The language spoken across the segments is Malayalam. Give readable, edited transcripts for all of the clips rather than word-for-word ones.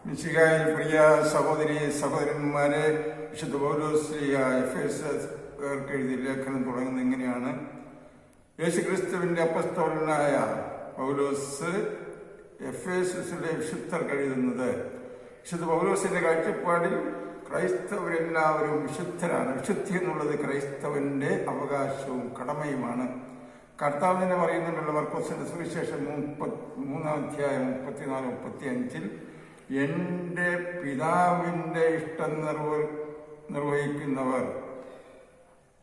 മിശിഹായിൽ പ്രിയ സഹോദരന്മാരെ, വിശുദ്ധ പൗലോസ് എഫേസ്യർക്ക് എഴുതിയ ലേഖനം തുടങ്ങുന്നത് ഇങ്ങനെയാണ്. യേശുക്രിസ്തുവിന്റെ അപ്പസ്തോലനായ പൗലോസ് എഫേസ്യസിലെ വിശുദ്ധർക്ക് എഴുതുന്നത്, വിശുദ്ധ പൗലോസിന്റെ കാഴ്ചപ്പാടിൽ ക്രൈസ്തവരെല്ലാവരും വിശുദ്ധരാണ്. വിശുദ്ധി എന്നുള്ളത് ക്രൈസ്തവന്റെ അവകാശവും കടമയുമാണ്. കർത്താവ് തന്നെ പറയുന്നുണ്ടല്ലോ, മർക്കോസിന്റെ സുവിശേഷം 3-34-35, എൻ്റെ പിതാവിൻ്റെ ഇഷ്ടം നിർവഹിക്കുന്നവർ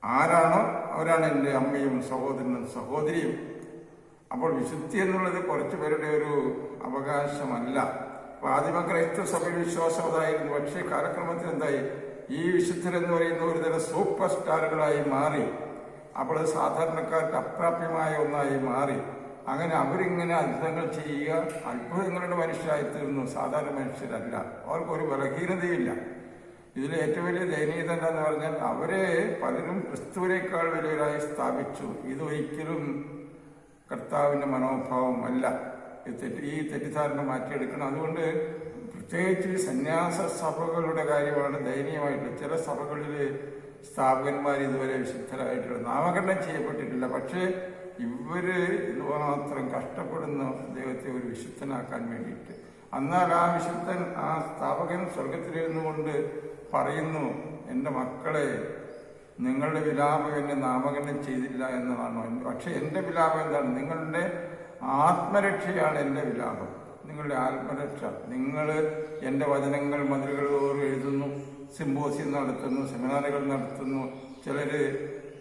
ആരാണോ അവരാണ് എൻ്റെ അമ്മയും സഹോദരനും സഹോദരിയും. അപ്പോൾ വിശുദ്ധി എന്നുള്ളത് കുറച്ചു പേരുടെ ഒരു അവകാശമല്ല. അപ്പൊ ആദിമ ക്രൈസ്തവ സഭയിൽ വിശ്വാസം അതായിരുന്നു. പക്ഷേ കാലക്രമത്തിൽ എന്തായി, ഈ വിശുദ്ധരെന്ന് പറയുന്ന ഒരു തരം സൂപ്പർ സ്റ്റാറുകളായി മാറി. അപ്പോൾ അത് സാധാരണക്കാർക്ക് അപ്രാപ്യമായ ഒന്നായി മാറി. അങ്ങനെ അവരിങ്ങനെ അത്ഭുതങ്ങൾ ചെയ്യുക, അത്ഭുതങ്ങളുടെ മനുഷ്യരായി തീർന്നു. സാധാരണ മനുഷ്യരല്ല, അവർക്കൊരു ബലഹീനതയില്ല. ഇതിൽ ഏറ്റവും വലിയ ദയനീയത എന്താന്ന് പറഞ്ഞാൽ, അവരെ പലരും ക്രിസ്തുവിനേക്കാൾ വലിയവരായി സ്ഥാപിച്ചു. ഇതൊരിക്കലും കർത്താവിൻ്റെ മനോഭാവമല്ല. ഈ തെറ്റിദ്ധാരണ മാറ്റിയെടുക്കണം. അതുകൊണ്ട് പ്രത്യേകിച്ച് സന്യാസ സഭകളുടെ കാര്യമാണ് ദയനീയമായിട്ട്. ചില സഭകളിൽ സ്ഥാപകന്മാർ ഇതുവരെ വിശുദ്ധരായിട്ടുള്ള നാമകരണം ചെയ്യപ്പെട്ടിട്ടില്ല. പക്ഷേ ഇവര് ഇതുമാത്രം കഷ്ടപ്പെടുന്ന ദൈവത്തെ ഒരു വിശുദ്ധനാക്കാൻ വേണ്ടിയിട്ട്. എന്നാൽ ആ വിശുദ്ധൻ, ആ സ്ഥാപകൻ സ്വർഗത്തിലിരുന്നു കൊണ്ട് പറയുന്നു, എൻ്റെ മക്കളെ, നിങ്ങളുടെ വിലാപം എന്നെ നാമകരണം ചെയ്തില്ല എന്നതാണോ? പക്ഷെ എൻ്റെ വിലാപം എന്താണ്? നിങ്ങളുടെ ആത്മരക്ഷയാണ് എൻ്റെ വിലാപം. നിങ്ങളുടെ ആത്മരക്ഷ. നിങ്ങൾ എൻ്റെ വചനങ്ങൾ മതിലുകളോട് എഴുതുന്നു, സിമ്പോസിയം നടത്തുന്നു, സെമിനാറുകൾ നടത്തുന്നു. ചിലർ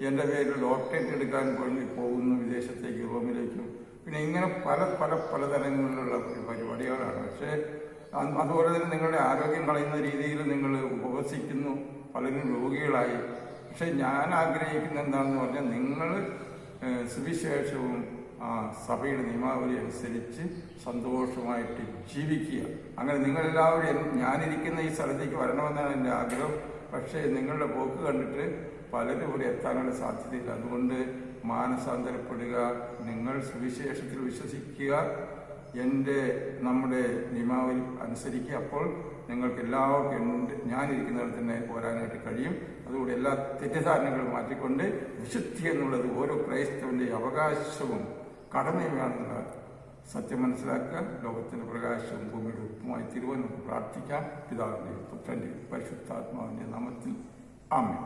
എൻ്റെ പേരിൽ ഡോക്ടറേറ്റ് എടുക്കാൻ വേണ്ടി പോകുന്നു വിദേശത്തേക്ക്, റോമിലേക്കും. പിന്നെ ഇങ്ങനെ പലതരങ്ങളിലുള്ള പരിപാടികളാണ്. പക്ഷേ അതുപോലെ തന്നെ നിങ്ങളുടെ ആരോഗ്യം കളയുന്ന രീതിയിൽ നിങ്ങൾ ഉപവസിക്കുന്നു, പലരും രോഗികളായി. പക്ഷെ ഞാൻ ആഗ്രഹിക്കുന്ന എന്താണെന്ന് പറഞ്ഞാൽ, നിങ്ങൾ സുവിശേഷവും സഭയുടെ നിയമാവലി അനുസരിച്ച് സന്തോഷമായിട്ട് ജീവിക്കുക. അങ്ങനെ നിങ്ങളെല്ലാവരും ഞാനിരിക്കുന്ന ഈ സ്ഥലത്തേക്ക് വരണമെന്നാണ് എൻ്റെ ആഗ്രഹം. പക്ഷേ നിങ്ങളുടെ പോക്ക് കണ്ടിട്ട് പലരും ഇവിടെ എത്താനുള്ള സാധ്യതയില്ല. അതുകൊണ്ട് മാനസാന്തരപ്പെടുക, നിങ്ങൾ സുവിശേഷത്തിൽ വിശ്വസിക്കുക, നമ്മുടെ നിയമാവലി അനുസരിക്കുക. അപ്പോൾ നിങ്ങൾക്ക് എല്ലാവർക്കും ഞാനിരിക്കുന്നിടത്ത് തന്നെ പോരാനായിട്ട് കഴിയും. അതുകൊണ്ട് എല്ലാ തെറ്റിദ്ധാരണകളും മാറ്റിക്കൊണ്ട് വിശുദ്ധി എന്നുള്ളത് ഓരോ ക്രൈസ്തവന്റെ അവകാശവും കടമയുമാണെന്നുള്ള സത്യം മനസ്സിലാക്കുക. ലോകത്തിന്റെ പ്രകാശവും ഭൂമിയുടെ ഉപ്പുമായി തീരുവാൻ നമുക്ക് പ്രാർത്ഥിക്കാം. പിതാവിന്റെയും പുത്രന്റെയും പരിശുദ്ധാത്മാവിന്റെ നാമത്തിൽ ആമേൻ.